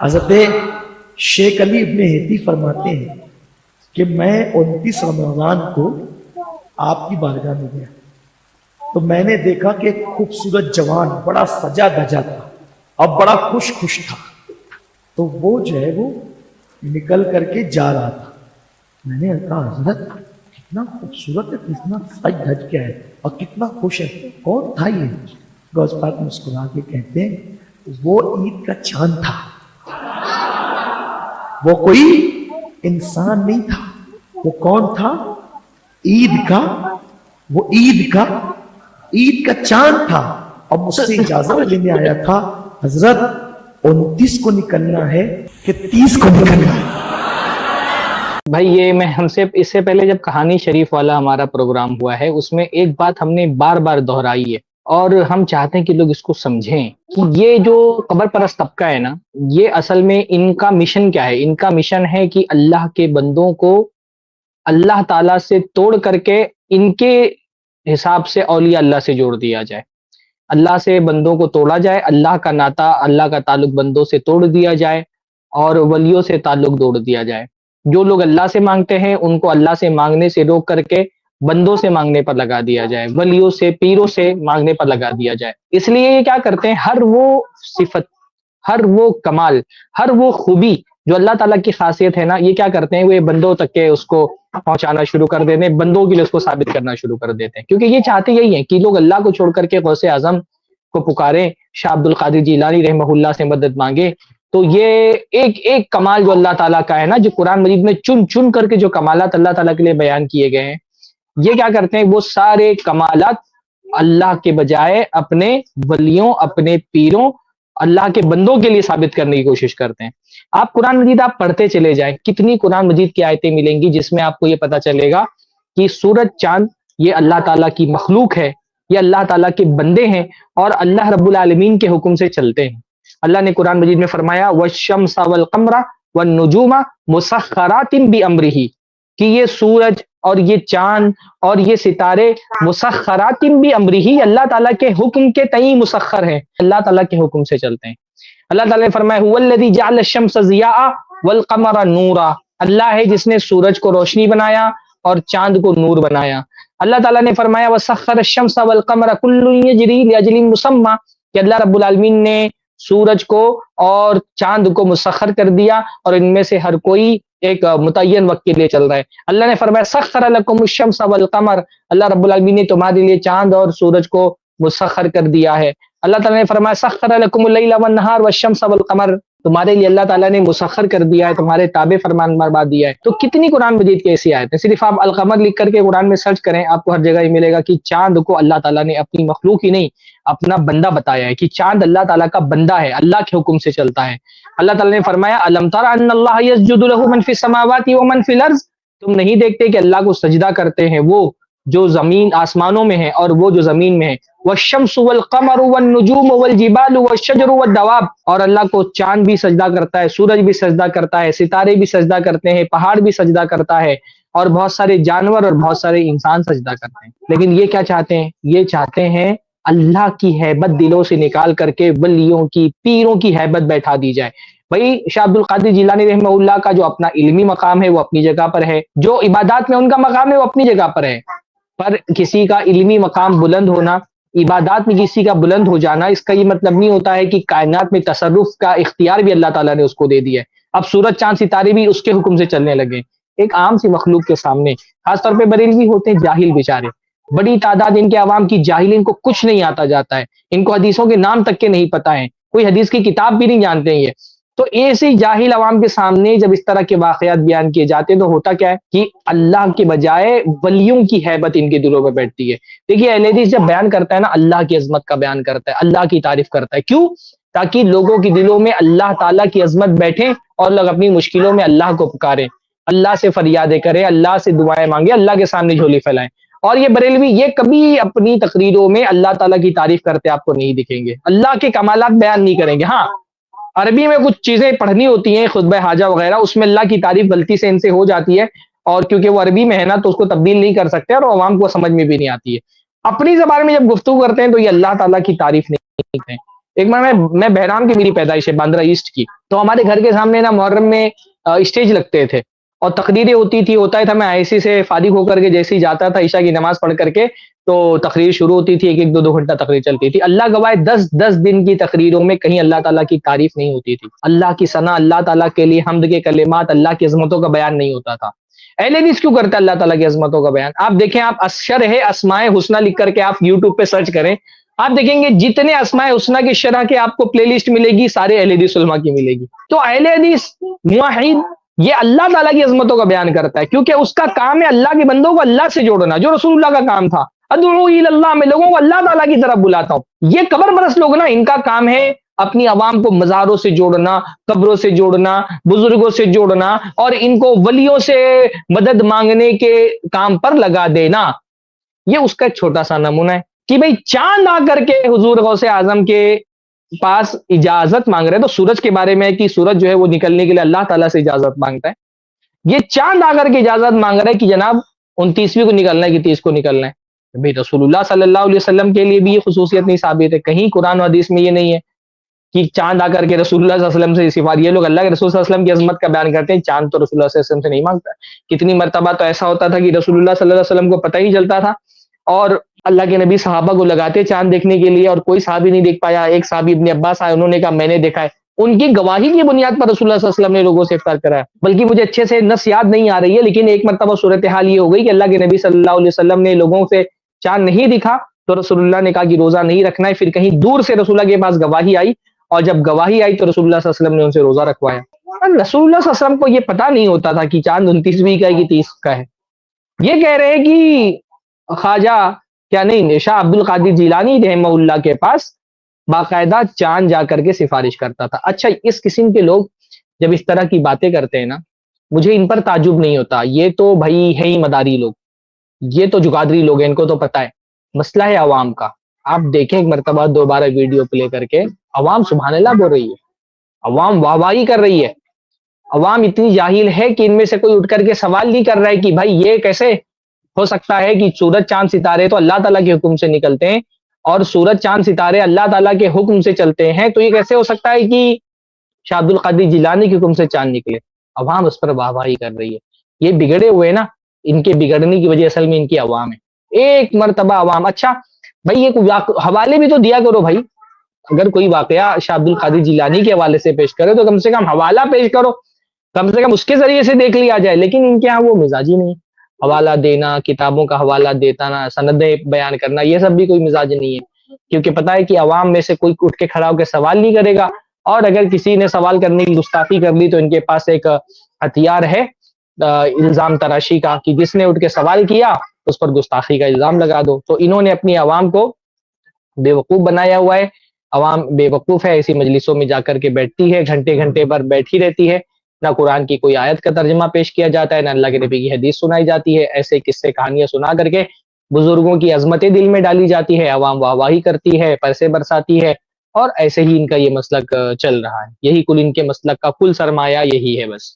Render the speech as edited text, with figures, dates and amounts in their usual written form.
حضرت شیخ علی ابن ہیتی فرماتے ہیں کہ میں 29 رمضان کو آپ کی بارگاہ میں گیا تو میں نے دیکھا کہ ایک خوبصورت جوان بڑا سجا دھجا تھا اور بڑا خوش تھا. تو وہ جو ہے وہ نکل کر کے جا رہا تھا. میں نے کہا حضرت کتنا خوبصورت ہے, کتنا سج دھج کے ہے اور کتنا خوش ہے, کون تھا یہ؟ غوث پاک مسکرا کے کہتے ہیں وہ عید کا چاند تھا, وہ کوئی انسان نہیں تھا. وہ کون تھا؟ وہ عید کا چاند تھا. اور مجھ سے اجازت لینے آیا تھا حضرت 29 کو نکلنا ہے کہ 30 کو نکلنا ہے. بھائی یہ میں ہم سے اس سے پہلے جب کہانی شریف والا ہمارا پروگرام ہوا ہے اس میں ایک بات ہم نے بار بار دہرائی ہے اور ہم چاہتے ہیں کہ لوگ اس کو سمجھیں کہ یہ جو قبر پرست طبقہ ہے نا, یہ اصل میں ان کا مشن کیا ہے؟ ان کا مشن ہے کہ اللہ کے بندوں کو اللہ تعالیٰ سے توڑ کر کے ان کے حساب سے اولیاء اللہ سے جوڑ دیا جائے. اللہ سے بندوں کو توڑا جائے, اللہ کا ناتا, اللہ کا تعلق بندوں سے توڑ دیا جائے اور ولیوں سے تعلق توڑ دیا جائے. جو لوگ اللہ سے مانگتے ہیں ان کو اللہ سے مانگنے سے روک کر کے بندوں سے مانگنے پر لگا دیا جائے, ولیوں سے, پیروں سے مانگنے پر لگا دیا جائے. اس لیے یہ کیا کرتے ہیں, ہر وہ صفت, ہر وہ کمال, ہر وہ خوبی جو اللہ تعالیٰ کی خاصیت ہے نا, یہ کیا کرتے ہیں, وہ بندوں تک کے اس کو پہنچانا شروع کر دیتے ہیں, بندوں کے لیے اس کو ثابت کرنا شروع کر دیتے ہیں. کیونکہ یہ چاہتے یہی ہیں کہ لوگ اللہ کو چھوڑ کر کے غوث اعظم کو پکاریں, شاہ عبد القادر جیلانی رحمہ اللہ سے مدد مانگے. تو یہ ایک کمال جو اللہ تعالیٰ کا ہے نا, جو قرآن مجید میں چن چن کر کے جو کمالات اللہ تعالیٰ کے لیے بیان کیے گئے ہیں, یہ کیا کرتے ہیں, وہ سارے کمالات اللہ کے بجائے اپنے ولیوں, اپنے پیروں, اللہ کے بندوں کے لیے ثابت کرنے کی کوشش کرتے ہیں. آپ قرآن مجید آپ پڑھتے چلے جائیں, کتنی قرآن مجید کی آیتیں ملیں گی جس میں آپ کو یہ پتا چلے گا کہ سورج چاند یہ اللہ تعالیٰ کی مخلوق ہے, یہ اللہ تعالیٰ کے بندے ہیں اور اللہ رب العالمین کے حکم سے چلتے ہیں. اللہ نے قرآن مجید میں فرمایا والشمس والقمر والنجوم مسخرات بامرہ, کہ یہ سورج اور یہ چاند اور یہ ستارے مسخرات بامرہ, اللہ تعالیٰ کے حکم کے تئیں مسخر ہیں, اللہ تعالیٰ کے حکم سے چلتے ہیں. اللہ تعالیٰ نے فرمایا هو الذی جعل الشمس ضیاء والقمر نورا, اللہ ہے جس نے سورج کو روشنی بنایا اور چاند کو نور بنایا. اللہ تعالیٰ نے فرمایا وسخر الشمس والقمر کل یجری لاجل مسمى, کہ اللہ رب العالمین نے سورج کو اور چاند کو مسخر کر دیا اور ان میں سے ہر کوئی ایک متعین وقت کے لیے چل رہا ہے. اللہ نے فرمایا سخر لکم الشمس والقمر, اللہ رب العالمین نے تمہارے لیے چاند اور سورج کو مسخر کر دیا ہے. اللہ تعالیٰ نے فرمایا سخر لکم اللیل والنہار والشمس والقمر, تمہارے لیے اللہ تعالیٰ نے مسخر کر دیا ہے, تمہارے تابع فرمان بردار دیا ہے. تو کتنی قرآن مجید کی ایسی آیت ہے, صرف آپ القمر لکھ کر کے قرآن میں سرچ کریں, آپ کو ہر جگہ یہ ملے گا کہ چاند کو اللہ تعالیٰ نے اپنی مخلوق ہی نہیں اپنا بندہ بتایا ہے, کہ چاند اللہ تعالیٰ کا بندہ ہے, اللہ کے حکم سے چلتا ہے. اللہ تعالیٰ نے فرمایا الم تر ان اللہ یسجد له من فی السماوات ومن فی الارض, تم نہیں دیکھتے کہ اللہ کو سجدہ کرتے ہیں وہ جو زمین آسمانوں میں ہے اور وہ جو زمین میں ہے. والشمس والقمر والنجوم والجبال والشجر والدواب, اور اللہ کو چاند بھی سجدہ کرتا ہے, سورج بھی سجدہ کرتا ہے, ستارے بھی سجدہ کرتے ہیں, پہاڑ بھی سجدہ کرتا ہے, اور بہت سارے جانور اور بہت سارے انسان سجدہ کرتے ہیں. لیکن یہ کیا چاہتے ہیں, یہ چاہتے ہیں اللہ کی ہیبت دلوں سے نکال کر کے ولیوں کی, پیروں کی ہیبت بیٹھا دی جائے. بھائی شاہ عبد القادر جیلانی رحمہ اللہ کا جو اپنا علمی مقام ہے وہ اپنی جگہ پر ہے, جو عبادات میں ان کا مقام ہے وہ اپنی جگہ پر ہے, پر کسی کا علمی مقام بلند ہونا, عبادات میں کسی کا بلند ہو جانا, اس کا یہ مطلب نہیں ہوتا ہے کہ کائنات میں تصرف کا اختیار بھی اللہ تعالیٰ نے اس کو دے دیا ہے. اب سورج چاند ستارے بھی اس کے حکم سے چلنے لگے. ایک عام سی مخلوق کے سامنے, خاص طور پہ بریلوی ہوتے ہیں جاہل بیچارے, بڑی تعداد ان کے عوام کی جاہل, ان کو کچھ نہیں آتا جاتا ہے, ان کو حدیثوں کے نام تک کے نہیں پتہ ہیں, کوئی حدیث کی کتاب بھی نہیں جانتے ہیں یہ. تو ایسے جاہل عوام کے سامنے جب اس طرح کے واقعات بیان کیے جاتے ہیں تو ہوتا کیا ہے کہ اللہ کے بجائے ولیوں کی ہیبت ان کے دلوں میں بیٹھتی ہے. دیکھیے اہل حدیث جب بیان کرتا ہے نا, اللہ کی عظمت کا بیان کرتا ہے, اللہ کی تعریف کرتا ہے. کیوں؟ تاکہ لوگوں کے دلوں میں اللہ تعالیٰ کی عظمت بیٹھے اور لوگ اپنی مشکلوں میں اللہ کو پکاریں, اللہ سے فریادیں کریں, اللہ سے دعائیں مانگیں, اللہ کے سامنے جھولی پھیلائیں. اور یہ بریلوی یہ کبھی اپنی تقریروں میں اللہ تعالیٰ کی تعریف کرتے آپ کو نہیں دکھیں گے, اللہ کے کمالات بیان نہیں کریں گے. ہاں عربی میں کچھ چیزیں پڑھنی ہوتی ہیں, خطبہ حاجہ وغیرہ, اس میں اللہ کی تعریف غلطی سے ان سے ہو جاتی ہے, اور کیونکہ وہ عربی میں ہے نا تو اس کو تبدیل نہیں کر سکتے اور عوام کو سمجھ میں بھی نہیں آتی ہے. اپنی زبان میں جب گفتگو کرتے ہیں تو یہ اللہ تعالیٰ کی تعریف نہیں کرتے ہیں. ایک بار میں بہرام کی میری پیدائش ہے باندرا ایسٹ کی، تو ہمارے گھر کے سامنے نا محرم میں اسٹیج لگتے تھے اور تقریریں ہوتی تھی، ہوتا تھا میں آئی سے فارغ ہو کر کے جیسے ہی جاتا تھا عشاء کی نماز پڑھ کر کے تو تقریر شروع ہوتی تھی، ایک ایک دو دو گھنٹہ تقریر چلتی تھی، اللہ گواہ 10 دن کی تقریروں میں کہیں اللہ تعالیٰ کی تعریف نہیں ہوتی تھی، اللہ کی ثنا، اللہ تعالیٰ کے لیے حمد کے کلمات، اللہ کی عظمتوں کا بیان نہیں ہوتا تھا۔ اہل حدیث کیوں کرتا ہے اللہ تعالیٰ کی عظمتوں کا بیان؟ آپ دیکھیں، آپ شرح اسماء حسنہ لکھ کر کے آپ یوٹیوب پہ سرچ کریں، آپ دیکھیں گے جتنے اسماء حسنہ کی شرح کے آپ کو پلے لسٹ ملے گی سارے اہل حدیث علماء کی ملے گی۔ تو اہل حدیث موحد یہ اللہ تعالیٰ کی عظمتوں کا بیان کرتا ہے، کیونکہ اس کا کام ہے اللہ کے بندوں کو اللہ سے جوڑنا، جو رسول اللہ کا کام تھا، ادعو الی اللہ، میں لوگوں کو اللہ تعالیٰ کی طرف بلاتا ہوں۔ یہ قبر پرست لوگ نا، ان کا کام ہے اپنی عوام کو مزاروں سے جوڑنا، قبروں سے جوڑنا، بزرگوں سے جوڑنا اور ان کو ولیوں سے مدد مانگنے کے کام پر لگا دینا۔ یہ اس کا ایک چھوٹا سا نمونہ ہے کہ بھئی چاند آ کر کے حضور غوث اعظم کے پاس اجازت مانگ رہے ہیں، تو سورج کے بارے میں ہے کہ سورج جو ہے وہ نکلنے کے لیے اللہ تعالیٰ سے اجازت مانگتا ہے، یہ چاند آ کر کے اجازت مانگ رہا ہے کہ جناب 29ویں کو نکلنا ہے کہ 30 کو نکلنا ہے۔ بھئی رسول اللہ صلی اللہ علیہ وسلم کے لیے بھی یہ خصوصیت نہیں ثابت ہے، کہیں قرآن و حدیث میں یہ نہیں ہے کہ چاند آ کر کے رسول اللہ صلی اللہ علیہ وسلم سے سفارش۔ یہ لوگ اللہ کے رسول صلی اللہ علیہ وسلم کی عظمت کا بیان کرتے ہیں، چاند تو رسول اللہ صلی اللہ علیہ وسلم سے نہیں مانگتا ہے۔ کتنی مرتبہ تو ایسا ہوتا تھا کہ رسول اللہ صلی اللہ علیہ وسلم کو پتہ ہی چلتا تھا اور اللہ کے نبی صحابہ کو لگاتے چاند دیکھنے کے لیے اور کوئی صحابی نہیں دیکھ پایا۔ ایک صحابی ابن عباس آئے، انہوں نے کہا میں نے دیکھا ہے، ان کی گواہی کی بنیاد پر رسول اللہ صلی اللہ علیہ وسلم نے لوگوں سے افطار کرایا۔ بلکہ مجھے اچھے سے نص یاد نہیں آ رہی ہے، لیکن ایک مرتبہ صورتحال یہ ہو گئی کہ اللہ کے نبی صلی اللہ علیہ وسلم نے لوگوں سے چاند نہیں دکھا تو رسول اللہ نے کہا کہ روزہ نہیں رکھنا ہے، پھر کہیں دور سے رسول اللہ کے پاس گواہی آئی اور جب گواہی آئی تو رسول اللہ صلی اللہ علیہ وسلم نے ان سے روزہ رکھوایا۔ رسول اللہ صلی اللہ علیہ وسلم کو یہ پتہ نہیں ہوتا تھا کہ چاند 29ویں کا ہے کہ 30 کا ہے۔ یہ کہہ رہے ہیں کہ خواجہ کیا نہیں شاہ عبد القادر جیلانی رحمہ اللہ کے پاس باقاعدہ چاند جا کر کے سفارش کرتا تھا۔ اچھا، اس قسم کے لوگ جب اس طرح کی باتیں کرتے ہیں نا، مجھے ان پر تعجب نہیں ہوتا، یہ تو بھائی ہے ہی مداری لوگ، یہ تو جگادری لوگ ہیں، ان کو تو پتہ ہے مسئلہ ہے عوام کا۔ آپ دیکھیں ایک مرتبہ دوبارہ ویڈیو پلے کر کے، عوام سبحان اللہ بول رہی ہے، عوام واہ واہی کر رہی ہے، عوام اتنی جاہل ہے کہ ان میں سے کوئی اٹھ کر کے سوال نہیں کر رہا ہے کہ بھائی یہ کیسے ہو سکتا ہے کہ سورج چاند ستارے تو اللہ تعالیٰ کے حکم سے نکلتے ہیں اور سورج چاند ستارے اللہ تعالیٰ کے حکم سے چلتے ہیں، تو یہ کیسے ہو سکتا ہے کہ شاہ عبد القادر جیلانی کے حکم سے چاند نکلے؟ عوام اس پر واہ واہی کر رہی ہے۔ یہ بگڑے ہوئے نا، ان کے بگڑنے کی وجہ اصل میں ان کی عوام ہے۔ ایک مرتبہ عوام، اچھا بھائی یہ حوالے بھی تو دیا کرو بھائی، اگر کوئی واقعہ شاہ عبد القادر جیلانی کے حوالے سے پیش کرے تو کم سے کم حوالہ پیش کرو، کم سے کم اس کے ذریعے سے دیکھ لیا جائے، لیکن ان کے ہاں وہ مزاج ہی نہیں، حوالہ دینا، کتابوں کا حوالہ دینا، سندیں بیان کرنا، یہ سب بھی کوئی مزاج نہیں ہے، کیونکہ پتہ ہے کہ عوام میں سے کوئی اٹھ کے کھڑا ہو کے سوال نہیں کرے گا، اور اگر کسی نے سوال کرنے کی گستاخی کر لی تو ان کے پاس ایک ہتھیار ہے الزام تراشی کا، کہ جس نے اٹھ کے سوال کیا اس پر گستاخی کا الزام لگا دو۔ تو انہوں نے اپنی عوام کو بے وقوف بنایا ہوا ہے، عوام بے وقوف ہے، ایسی مجلسوں میں جا کر کے بیٹھتی ہے، گھنٹے گھنٹے پر بیٹھی رہتی ہے، نہ قرآن کی کوئی آیت کا ترجمہ پیش کیا جاتا ہے، نہ اللہ کے نبی کی حدیث سنائی جاتی ہے، ایسے قصے کہانیاں سنا کر کے بزرگوں کی عظمتیں دل میں ڈالی جاتی ہے، عوام واہ واہی کرتی ہے، پیسے برساتی ہے، اور ایسے ہی ان کا یہ مسلک چل رہا ہے۔ یہی کل ان کے مسلک کا کل سرمایہ یہی ہے بس۔